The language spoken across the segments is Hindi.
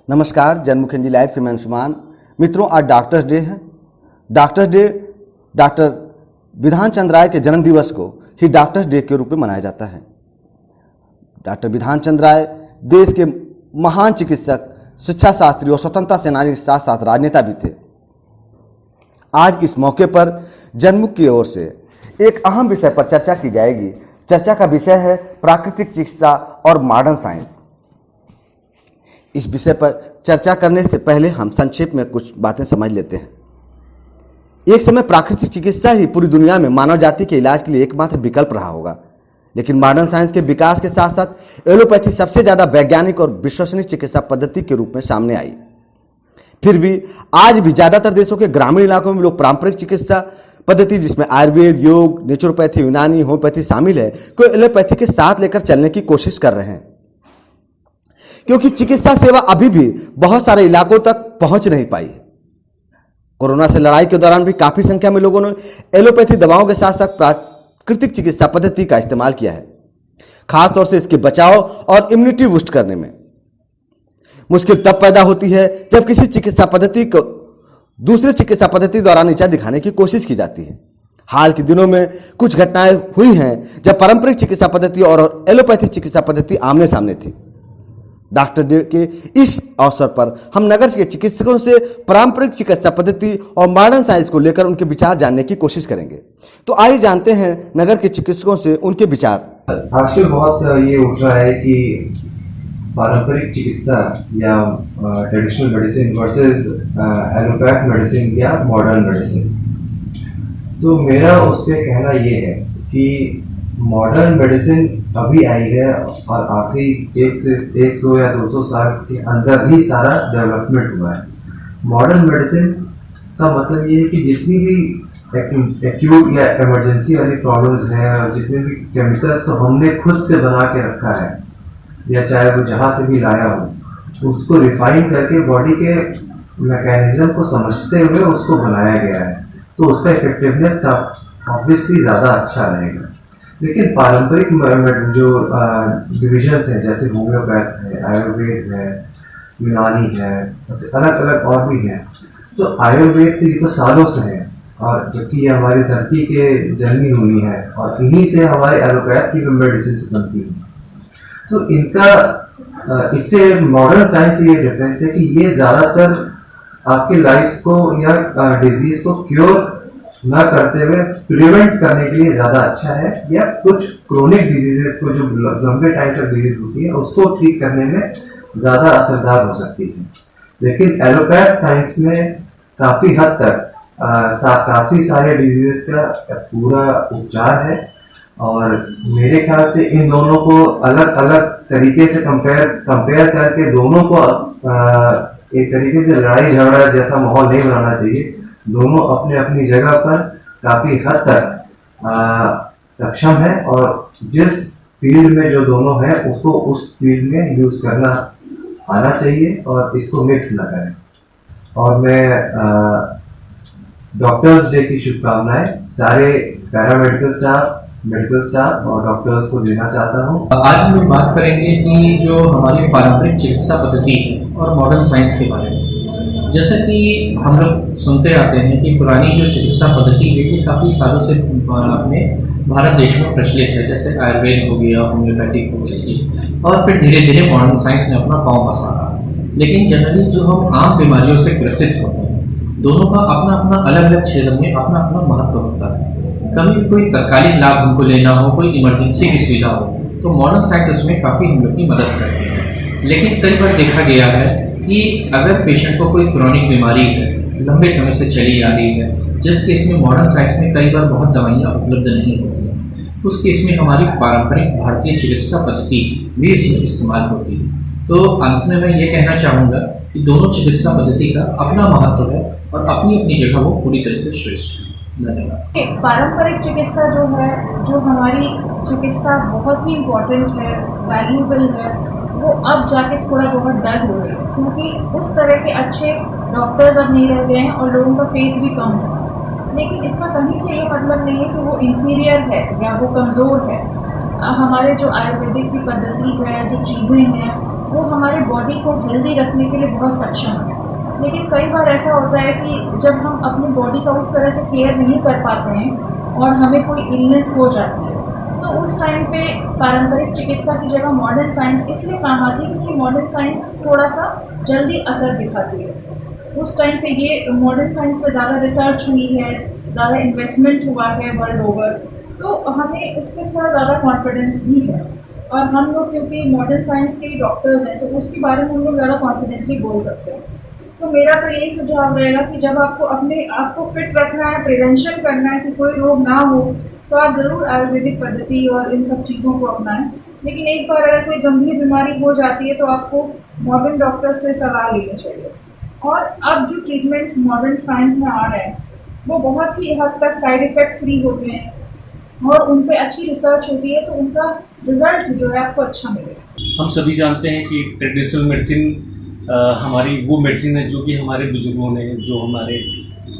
नमस्कार, जनमुखी लाइव से मैं अंशुमान। मित्रों, आज डॉक्टर्स डे है। Doctors day doctor Bidhan Chandra राय के जन्म दिवस को ही डॉक्टर्स डे के रूप में मनाया जाता है। डॉक्टर विधान चंद्र राय देश के महान चिकित्सक, शिक्षा शास्त्री और स्वतंत्रता सेनानी के साथ साथ राजनेता भी थे। आज इस मौके पर जनमुख की ओर से एक अहम विषय पर चर्चा की जाएगी। चर्चा का विषय है प्राकृतिक चिकित्सा और मॉडर्न साइंस। इस विषय पर चर्चा करने से पहले हम संक्षेप में कुछ बातें समझ लेते हैं। एक समय प्राकृतिक चिकित्सा ही पूरी दुनिया में मानव जाति के इलाज के लिए एकमात्र विकल्प रहा होगा, लेकिन मॉडर्न साइंस के विकास के साथ साथ एलोपैथी सबसे ज़्यादा वैज्ञानिक और विश्वसनीय चिकित्सा पद्धति के रूप में सामने आई। फिर भी आज भी ज़्यादातर देशों के ग्रामीण इलाकों में लोग पारंपरिक चिकित्सा पद्धति, जिसमें आयुर्वेद, योग, नेचुरोपैथी, यूनानी, होम्योपैथी शामिल है, को एलोपैथी के साथ लेकर चलने की कोशिश कर रहे हैं, क्योंकि चिकित्सा सेवा अभी भी बहुत सारे इलाकों तक पहुंच नहीं पाई। कोरोना से लड़ाई के दौरान भी काफी संख्या में लोगों ने एलोपैथी दवाओं के साथ साथ प्राकृतिक चिकित्सा पद्धति का इस्तेमाल किया है, खासतौर से इसके बचाव और इम्यूनिटी बूस्ट करने में। मुश्किल तब पैदा होती है जब किसी चिकित्सा पद्धति को दूसरे चिकित्सा पद्धति द्वारा नीचा दिखाने की कोशिश की जाती है। हाल के दिनों में कुछ घटनाएं हुई हैं जब पारंपरिक चिकित्सा पद्धति और एलोपैथी चिकित्सा पद्धति आमने सामने थी। डॉक्टर डे के इस अवसर पर हम नगर के चिकित्सकों से पारंपरिक चिकित्सा पद्धति और मॉडर्न साइंस को लेकर उनके विचार जानने की कोशिश करेंगे। तो आइए जानते हैं नगर के चिकित्सकों से उनके विचार। आजकल बहुत ये उठ रहा है कि पारंपरिक चिकित्सा या traditional medicine versus allopath medicine या मॉडर्न मेडिसिन। तो मेरा उस पर कहना ये है कि मॉडर्न मेडिसिन अभी आई है और आखिरी 100 या 200 साल के अंदर ही सारा डेवलपमेंट हुआ है। मॉडर्न मेडिसिन का मतलब ये है कि जितनी भी एक्यूट या इमरजेंसी वाली प्रॉब्लम्स हैं और जितने भी केमिकल्स तो हमने खुद से बना के रखा है या चाहे वो जहाँ से भी लाया हो, उसको रिफाइन करके बॉडी के मैकेनिज्म को समझते हुए उसको बनाया गया है, तो उसका इफेक्टिवनेस का ऑब्वियसली ज़्यादा अच्छा रहेगा। लेकिन पारंपरिक जो डिविजन्स हैं, जैसे होम्योपैथ है, आयुर्वेद है, यूनानी है, ऐसे अलग अलग और भी हैं। तो आयुर्वेद तो ये तो सालों से है, और जबकि ये हमारी धरती के जन्मी हुई है और इन्हीं से हमारे एलोपैथ की मेडिसिन बनती है। तो इनका इससे मॉडर्न साइंस से ये डिफरेंस है कि ये ज़्यादातर आपके लाइफ को या डिजीज को क्योर ना करते हुए प्रिवेंट करने के लिए ज़्यादा अच्छा है, या कुछ क्रोनिक डिजीजेस को जो लंबे टाइम तक डिजीज होती है उसको ठीक करने में ज़्यादा असरदार हो सकती है। लेकिन एलोपैथ साइंस में काफ़ी हद तक काफ़ी सारे डिजीजेस का पूरा उपचार है, और मेरे ख्याल से इन दोनों को अलग अलग तरीके से कंपेयर करके दोनों को एक तरीके से लड़ाई झगड़ा जैसा माहौल नहीं बनाना चाहिए। दोनों अपने अपनी जगह पर काफ़ी हद तक सक्षम है, और जिस फील्ड में जो दोनों है उसको उस फील्ड में यूज़ करना आना चाहिए और इसको मिक्स ना करें। और मैं डॉक्टर्स डे की शुभकामनाएं सारे पैरामेडिकल स्टाफ, मेडिकल स्टाफ और डॉक्टर्स को देना चाहता हूँ। आज हम लोग बात करेंगे कि जो हमारी पारंपरिक चिकित्सा पद्धति और मॉडर्न साइंस के बारे में। जैसा कि हम लोग सुनते आते हैं कि पुरानी जो चिकित्सा पद्धति है ये काफ़ी सालों से अपने भारत देश में प्रचलित है, जैसे आयुर्वेद हो गया, होम्योपैथिक हो गई, और फिर धीरे धीरे मॉडर्न साइंस ने अपना पाँव पसारा। लेकिन जनरली जो हम आम बीमारियों से ग्रसित होते हैं, दोनों का अपना अपना अलग अलग क्षेत्र में अपना अपना महत्व होता है। कभी भी कोई तत्कालिक लाभ हमको लेना हो, कोई इमरजेंसी की सुविधा हो, तो मॉडर्न साइंस उसमें काफ़ी हम लोग की मदद करती है। लेकिन कई बार देखा गया है कि अगर पेशेंट को कोई क्रोनिक बीमारी है, लंबे समय से चली आ रही है, जिस केस में मॉडर्न साइंस में कई बार बहुत दवाइयाँ उपलब्ध नहीं होती हैं, उस केस में हमारी पारंपरिक भारतीय चिकित्सा पद्धति भी इसमें इस्तेमाल होती है। तो अंत में मैं ये कहना चाहूँगा कि दोनों चिकित्सा पद्धति का अपना महत्व है और अपनी अपनी जगह वो पूरी तरह से श्रेष्ठ है। धन्यवाद। पारंपरिक चिकित्सा जो है, जो हमारी चिकित्सा बहुत ही इम्पोर्टेंट है, वैल्यूबल है, वो अब जाके थोड़ा बहुत डल हो रही है, क्योंकि उस तरह के अच्छे डॉक्टर्स अब नहीं रह गए हैं और लोगों का फेथ भी कम है। लेकिन इसका कहीं से ये मतलब नहीं है कि वो इन्फीरियर है या वो कमज़ोर है। हमारे जो आयुर्वेदिक की पद्धति है, जो चीज़ें हैं, वो हमारे बॉडी को हेल्दी रखने के लिए बहुत सक्षम है। लेकिन कई बार ऐसा होता है कि जब हम अपनी बॉडी का उस तरह से केयर नहीं कर पाते हैं और हमें कोई इलनेस हो जाती है, तो उस टाइम पे पारंपरिक चिकित्सा की जगह मॉडर्न साइंस इसलिए काम आती है क्योंकि मॉडर्न साइंस थोड़ा सा जल्दी असर दिखाती है। उस टाइम पे ये मॉडर्न साइंस पे ज़्यादा रिसर्च हुई है, ज़्यादा इन्वेस्टमेंट हुआ है वर्ल्ड ओवर, तो हमें उस पर थोड़ा ज़्यादा कॉन्फिडेंस भी है। और हम लोग क्योंकि मॉडर्न साइंस के डॉक्टर्स हैं, तो उसके बारे में हम लोग ज़्यादा कॉन्फिडेंटली बोल सकते हैं। तो मेरा तो यही सुझाव रहेगा कि जब आपको अपने आप को फिट रखना है, प्रिवेंशन करना है कि कोई रोग ना हो, तो आप ज़रूर आयुर्वेदिक पद्धति और इन सब चीज़ों को अपनाएं। लेकिन एक बार अगर कोई गंभीर बीमारी हो जाती है तो आपको मॉडर्न डॉक्टर से सलाह लेनी चाहिए। और अब जो ट्रीटमेंट्स मॉडर्न साइंस में आ रहे हैं वो बहुत ही हद तक साइड इफ़ेक्ट फ्री होते हैं और उन पे अच्छी रिसर्च होती है, तो उनका रिजल्ट जो है आपको अच्छा मिलेगा। हम सभी जानते हैं कि ट्रेडिशनल मेडिसिन हमारी वो मेडिसिन है जो कि हमारे बुजुर्गों ने, जो हमारे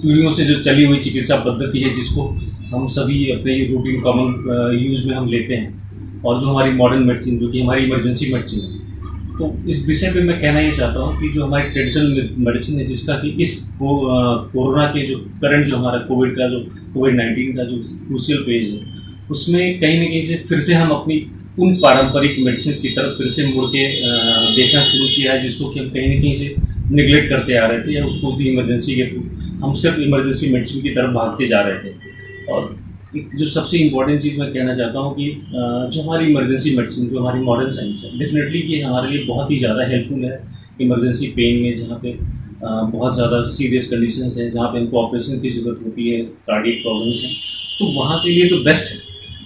पीढ़ियों से जो चली हुई चिकित्सा पद्धति है, जिसको हम सभी अपने रूटीन कॉमन यूज़ में हम लेते हैं, और जो हमारी मॉडर्न मेडिसिन जो कि हमारी इमरजेंसी मेडिसिन है। तो इस विषय पे मैं कहना ये चाहता हूँ कि जो हमारी ट्रेडिशनल मेडिसिन है, जिसका कि इस कोरोना के जो करंट जो हमारा कोविड-19 का जो क्रूशियल पेज है, उसमें कहीं न कहीं से फिर से हम अपनी उन पारंपरिक मेडिसिन की तरफ फिर से मुड़ के देखना शुरू किया है, जिसको कि हम कहीं न कहीं से निगलेक्ट करते आ रहे थे, या उसको भी इमरजेंसी के हम सिर्फ इमरजेंसी मेडिसिन की तरफ भागते जा रहे थे। और एक जो सबसे इम्पोर्टेंट चीज़ मैं कहना चाहता हूँ कि जो हमारी इमरजेंसी मेडिसिन, जो हमारी मॉडर्न साइंस है, डेफिनेटली ये हमारे लिए बहुत ही ज़्यादा हेल्पफुल है इमरजेंसी पेन में, जहाँ पे बहुत ज़्यादा सीरियस कंडीशंस हैं, जहाँ पे हमको ऑपरेशन की ज़रूरत होती है, कार्डियक प्रॉब्लम्स हैं, तो वहाँ के लिए तो बेस्ट है।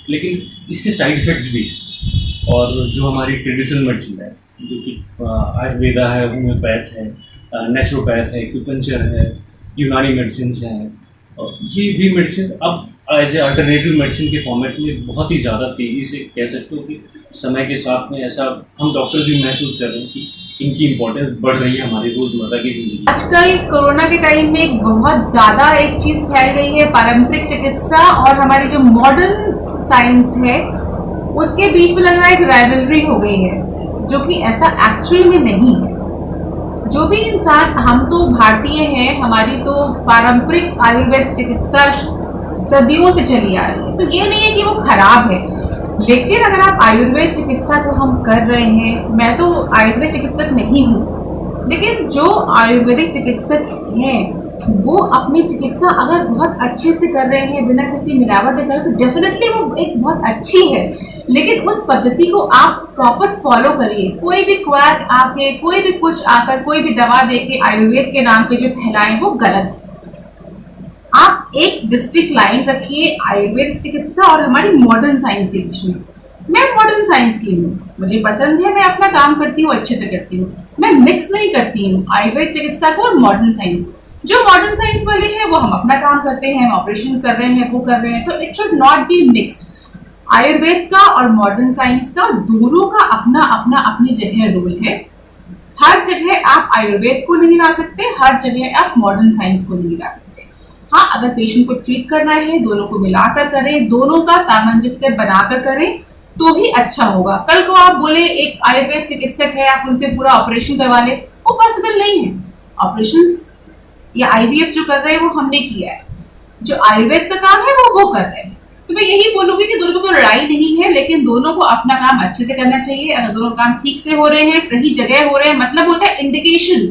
लेकिन इसके साइड इफ़ेक्ट्स भी हैं। और जो हमारी ट्रेडिशनल मेडिसिन है, जो कि आयुर्वेदा है, होम्योपैथ है, नेचुरोपैथ है, एक्यूपंक्चर है, यूनानी मेडिसिन हैं, और ये भी मेडिसिन अब एज ए अल्टरनेटिव मेडिसिन के फॉर्मेट में बहुत ही ज़्यादा तेज़ी से कह सकते हो कि समय के साथ में ऐसा हम डॉक्टर्स भी महसूस कर रहे हैं कि इनकी इम्पोर्टेंस बढ़ रही है हमारी रोज़मर्रा की ज़िंदगी। आजकल कोरोना के टाइम में एक बहुत ज़्यादा एक चीज़ फैल गई है, पारंपरिक चिकित्सा और हमारी जो मॉडर्न साइंस है उसके बीच में लग रहा है एक राइवलरी हो गई है, जो कि ऐसा एक्चुअल में नहीं है। जो भी इंसान, हम तो भारतीय हैं, हमारी तो पारंपरिक आयुर्वेद चिकित्सा सदियों से चली आ रही है, तो ये नहीं है कि वो खराब है। लेकिन अगर आप आयुर्वेद चिकित्सा को हम कर रहे हैं, मैं तो आयुर्वेद चिकित्सक नहीं हूँ, लेकिन जो आयुर्वेदिक चिकित्सक हैं वो अपनी चिकित्सा अगर बहुत अच्छे से कर रहे हैं, बिना किसी मिलावट के कर, तो डेफिनेटली वो एक बहुत अच्छी है। लेकिन उस पद्धति को आप प्रॉपर फॉलो करिए। कोई भी क्वाक आके, कोई भी कुछ आकर, कोई भी दवा देके आयुर्वेद के नाम पे जो फैलाएं वो गलत है। आप एक डिस्ट्रिक्ट लाइन रखिए आयुर्वेदिक चिकित्सा और हमारी मॉडर्न साइंस के बीच में। मैं मॉडर्न साइंस की हूँ, मुझे पसंद है, मैं अपना काम करती हूँ, अच्छे से करती हूँ, मैं मिक्स नहीं करती हूँ आयुर्वेद चिकित्सा को और मॉडर्न साइंस। जो मॉडर्न साइंस वाले हैं वो हम अपना काम करते हैं, हम ऑपरेशन कर रहे हैं, वो कर रहे हैं, तो it should not be mixed. Ayurveda का और मॉडर्न साइंस का दोनों का अपना अपना अपनी जगह रोल है। हर जगह आप आयुर्वेद को नहीं ला सकते, हर जगह आप मॉडर्न साइंस को नहीं ला सकते। हाँ, अगर पेशेंट को ट्रीट करना है, दोनों को मिलाकर करें, दोनों का सामंजस्य बनाकर करें, तो ही अच्छा होगा। कल को आप बोले एक आयुर्वेद चिकित्सक है, आप उनसे पूरा ऑपरेशन करवा ले, वो पॉसिबल नहीं है। ऑपरेशन या आईवीएफ जो कर रहे हैं वो हमने किया है, जो आयुर्वेद का काम है वो कर रहे हैं। तो मैं यही बोलूंगी कि दोनों को लड़ाई नहीं है, लेकिन दोनों को अपना काम अच्छे से करना चाहिए। अगर दोनों काम ठीक से हो रहे हैं, सही जगह हो रहे हैं, मतलब होता है इंडिकेशन।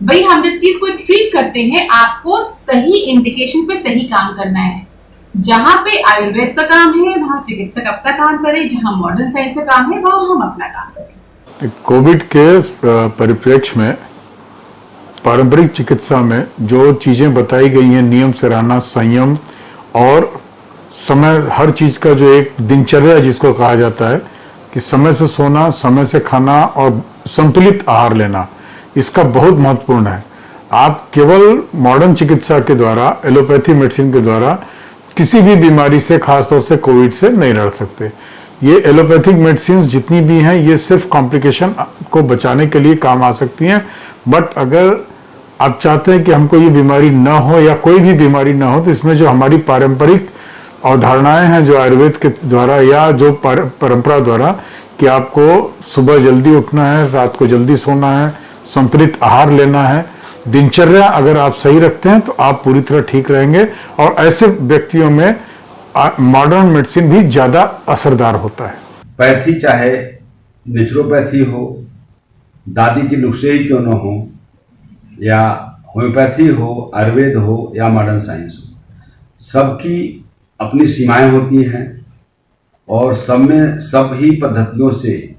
भाई हम जब चीज को ट्रीट करते हैं, आपको सही इंडिकेशन पे सही काम करना है। जहां पे आयुर्वेद का काम है वहां चिकित्सक अपना काम करे, जहां मॉडर्न साइंस का काम है वहां हम अपना काम करें। कोविड के परिप्रेक्ष्य में पारंपरिक चिकित्सा में जो चीजें बताई गई हैं, नियम से रहना, संयम और समय, हर चीज का जो एक दिनचर्या जिसको कहा जाता है कि समय से सोना, समय से खाना और संतुलित आहार लेना, इसका बहुत महत्वपूर्ण है। आप केवल मॉडर्न चिकित्सा के द्वारा, एलोपैथी मेडिसिन के द्वारा किसी भी बीमारी से, खासतौर से कोविड से नहीं लड़ सकते। ये एलोपैथिक मेडिसिन जितनी भी हैं ये सिर्फ कॉम्प्लिकेशन को बचाने के लिए काम आ सकती हैं। बट अगर आप चाहते हैं कि हमको ये बीमारी ना हो या कोई भी बीमारी ना हो, तो इसमें जो हमारी पारंपरिक अवधारणाएं हैं, जो आयुर्वेद के द्वारा या जो परंपरा द्वारा कि आपको सुबह जल्दी उठना है, रात को जल्दी सोना है, संतुलित आहार लेना है। दिनचर्या अगर आप सही रखते हैं तो आप पूरी तरह ठीक रहेंगे, और ऐसे व्यक्तियों में मॉडर्न मेडिसिन भी ज़्यादा असरदार होता है। पैथी चाहे नेचुरोपैथी हो, दादी के नुस्खे ही क्यों न हो, या होम्योपैथी हो, आयुर्वेद हो या मॉडर्न साइंस हो, सबकी अपनी सीमाएं होती हैं और सब में सब ही पद्धतियों से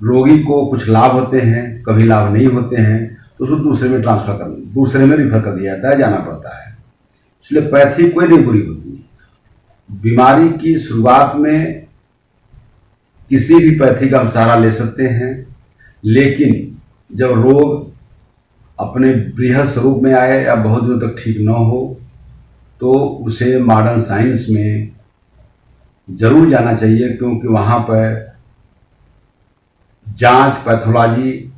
रोगी को कुछ लाभ होते हैं, कभी लाभ नहीं होते हैं, तो उसको दूसरे में रिफर कर दिया जाता है, जाना पड़ता है। इसलिए पैथी कोई नहीं बुरी होती। बीमारी की शुरुआत में किसी भी पैथी का हम सहारा ले सकते हैं, लेकिन जब रोग अपने बृहद स्वरूप में आए या बहुत दिनों तक ठीक न हो तो उसे मॉडर्न साइंस में जरूर जाना चाहिए, क्योंकि वहाँ पर जांच, pathology,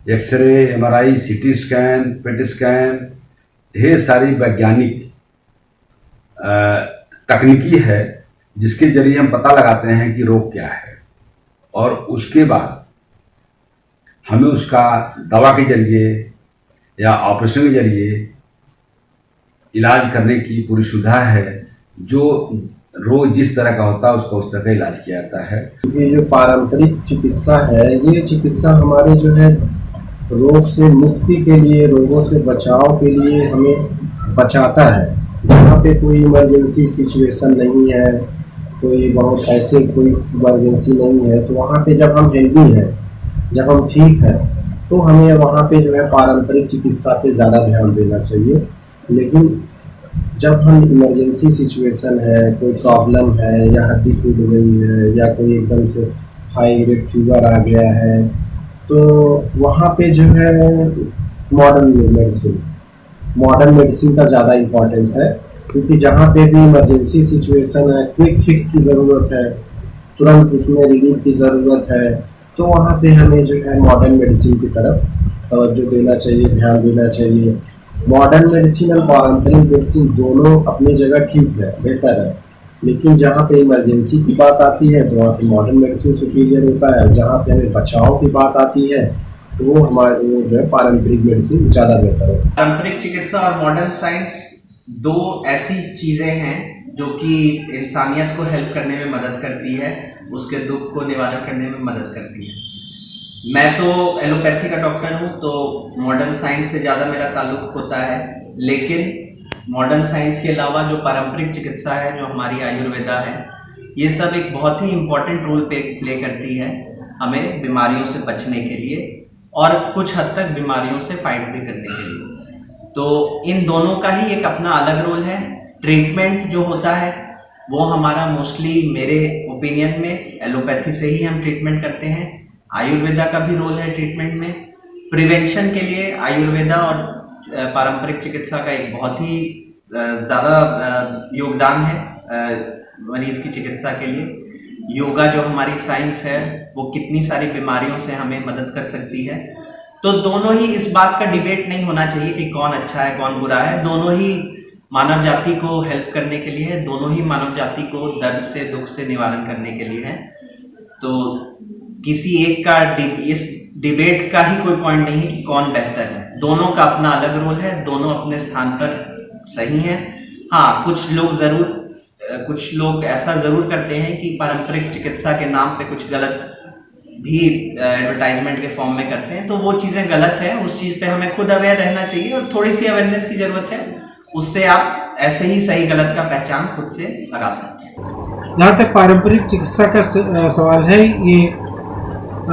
X-ray, MRI, CT scan, PET scan, ढेर सारी वैज्ञानिक तकनीकी है जिसके जरिए हम पता लगाते हैं कि रोग क्या है, और उसके बाद हमें उसका दवा के जरिए या ऑपरेशन के जरिए इलाज करने की पूरी सुविधा है। जो रोग जिस तरह का होता है उसका उस तरह का इलाज किया जाता है। ये जो पारंपरिक चिकित्सा है, ये चिकित्सा हमारे जो है रोग से मुक्ति के लिए, रोगों से बचाव के लिए हमें बचाता है। जहाँ पे कोई इमरजेंसी सिचुएशन नहीं है, कोई बहुत ऐसे कोई इमरजेंसी नहीं है, तो वहाँ पे जब हम हेल्दी हैं, जब हम ठीक हैं, तो हमें वहाँ पे जो है पारंपरिक चिकित्सा पे ज़्यादा ध्यान देना चाहिए। लेकिन जब हम इमरजेंसी सिचुएशन है, कोई प्रॉब्लम है, या हड्डी टूट गई है, या कोई एकदम से हाई ग्रेड फीवर आ गया है, तो वहाँ पे जो है मॉडर्न मेडिसिन का ज़्यादा इम्पोर्टेंस है। क्योंकि जहाँ पे भी इमरजेंसी सिचुएशन है, क्विक फिक्स की ज़रूरत है, तुरंत उसमें रिलीफ की ज़रूरत है, तो वहाँ पे हमें जो है मॉडर्न मेडिसिन की तरफ तवज्जो देना चाहिए, ध्यान देना चाहिए। मॉडर्न मेडिसिन और पारंपरिक मेडिसिन दोनों अपनी जगह ठीक है, बेहतर है, लेकिन जहाँ पे इमरजेंसी की बात आती है तो वहाँ पे मॉडर्न मेडिसिन सुपीरियर होता है। जहाँ पे हमें बचाव की बात आती है तो वो हमारे जो है पारंपरिक मेडिसिन ज़्यादा बेहतर है। पारंपरिक चिकित्सा और मॉडर्न साइंस दो ऐसी चीज़ें हैं जो कि इंसानियत को हेल्प करने में मदद करती है, उसके दुख को निवारण करने में मदद करती है। मैं तो एलोपैथी का डॉक्टर हूँ, तो मॉडर्न साइंस से ज़्यादा मेरा ताल्लुक होता है, लेकिन मॉडर्न साइंस के अलावा जो पारंपरिक चिकित्सा है, जो हमारी आयुर्वेदा है, ये सब एक बहुत ही इम्पोर्टेंट रोल प्ले करती है हमें बीमारियों से बचने के लिए और कुछ हद तक बीमारियों से फाइट भी करने के लिए। तो इन दोनों का ही एक अपना अलग रोल है। ट्रीटमेंट जो होता है वो हमारा मोस्टली, मेरे ओपिनियन में, एलोपैथी से ही हम ट्रीटमेंट करते हैं। आयुर्वेदा का भी रोल है ट्रीटमेंट में। प्रिवेंशन के लिए आयुर्वेदा और पारंपरिक चिकित्सा का एक बहुत ही ज़्यादा योगदान है मरीज की चिकित्सा के लिए। योगा जो हमारी साइंस है वो कितनी सारी बीमारियों से हमें मदद कर सकती है। तो दोनों ही, इस बात का डिबेट नहीं होना चाहिए कि कौन अच्छा है कौन बुरा है। दोनों ही मानव जाति को हेल्प करने के लिए है, दोनों ही मानव जाति को दर्द से, दुख से निवारण करने के लिए है। तो किसी एक का इस डिबेट का ही कोई पॉइंट नहीं है कि कौन बेहतर है। दोनों का अपना अलग रोल है, दोनों अपने स्थान पर सही हैं। हाँ, कुछ लोग ऐसा ज़रूर करते हैं कि पारंपरिक चिकित्सा के नाम पे कुछ गलत भी एडवर्टाइजमेंट के फॉर्म में करते हैं, तो वो चीज़ें गलत है। उस चीज़ पे हमें खुद अवेयर रहना चाहिए और थोड़ी सी अवेयरनेस की ज़रूरत है। उससे आप ऐसे ही सही गलत का पहचान खुद से लगा सकते हैं। जहाँ तक पारंपरिक चिकित्सा का सवाल है, ये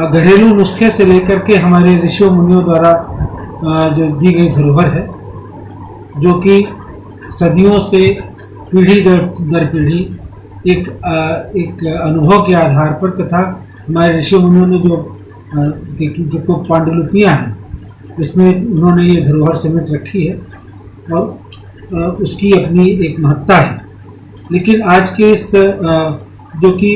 घरेलू नुस्खे से लेकर के हमारे ऋषियों मुनियों द्वारा जो दी गई धरोहर है, जो कि सदियों से पीढ़ी दर पीढ़ी एक अनुभव के आधार पर, तथा हमारे ऋषि मुनियों ने जो पांडुलिपियाँ हैं जिसमें उन्होंने ये धरोहर समेट रखी है और उसकी अपनी एक महत्ता है। लेकिन आज के इस जो कि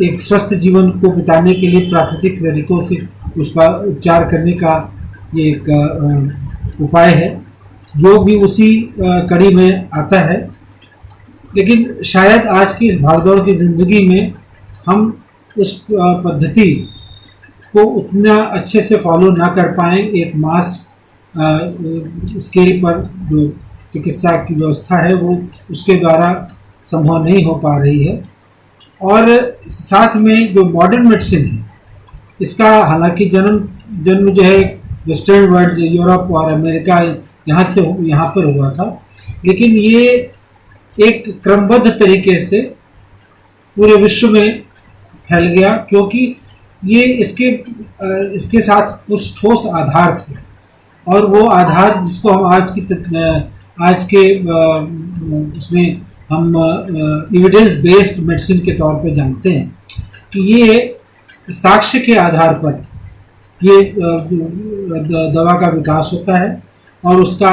एक स्वस्थ जीवन को बिताने के लिए प्राकृतिक तरीकों से उसका उपचार करने का ये एक उपाय है, योग भी उसी कड़ी में आता है। लेकिन शायद आज की इस भागदौड़ की ज़िंदगी में हम उस पद्धति को उतना अच्छे से फॉलो ना कर पाएँ। एक मास स्केल पर जो चिकित्सा की व्यवस्था है वो उसके द्वारा संभव नहीं हो पा रही है। और साथ में जो मॉडर्न मेडिसिन है, इसका हालांकि जन्म जो है वेस्टर्न वर्ल्ड, यूरोप और अमेरिका यहाँ पर हुआ था, लेकिन ये एक क्रमबद्ध तरीके से पूरे विश्व में फैल गया, क्योंकि ये इसके साथ कुछ ठोस आधार थे। और वो आधार जिसको हम आज के उसमें हम एविडेंस बेस्ड मेडिसिन के तौर पे जानते हैं कि ये साक्ष्य के आधार पर ये दवा का विकास होता है और उसका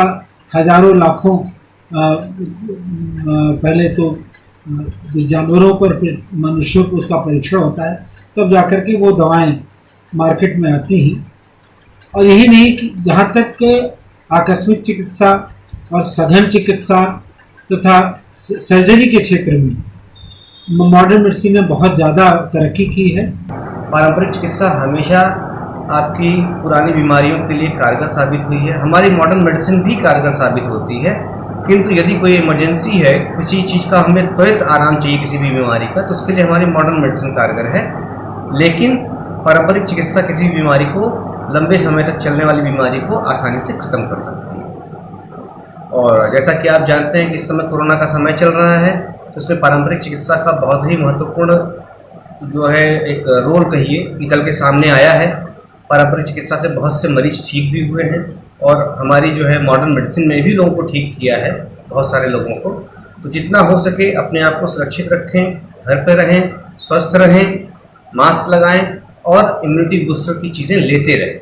हजारों लाखों पहले तो जानवरों पर, फिर मनुष्यों पर उसका परीक्षण होता है, तब जाकर के वो दवाएं मार्केट में आती हैं। और यही नहीं कि जहाँ तक आकस्मिक चिकित्सा और सघन चिकित्सा तथा सर्जरी के क्षेत्र में मॉडर्न मेडिसिन ने बहुत ज़्यादा तरक्की की है। पारंपरिक चिकित्सा हमेशा आपकी पुरानी बीमारियों के लिए कारगर साबित हुई है। हमारी मॉडर्न मेडिसिन भी कारगर साबित होती है, किंतु यदि कोई इमरजेंसी है, किसी चीज़ का हमें त्वरित आराम चाहिए किसी भी बीमारी का, तो उसके लिए हमारी मॉडर्न मेडिसिन कारगर है। लेकिन पारंपरिक चिकित्सा किसी भी बीमारी को, लंबे समय तक चलने वाली बीमारी को आसानी से ख़त्म कर सकती है। और जैसा कि आप जानते हैं कि इस समय कोरोना का समय चल रहा है, तो इसमें पारंपरिक चिकित्सा का बहुत ही महत्वपूर्ण जो है एक रोल कहिए निकल के सामने आया है। पारंपरिक चिकित्सा से बहुत से मरीज ठीक भी हुए हैं और हमारी जो है मॉडर्न मेडिसिन में भी लोगों को ठीक किया है, बहुत सारे लोगों को। तो जितना हो सके अपने आप को सुरक्षित रखें, घर पर रहें, स्वस्थ रहें, मास्क लगाएं और इम्यूनिटी बूस्टर की चीज़ें लेते रहें।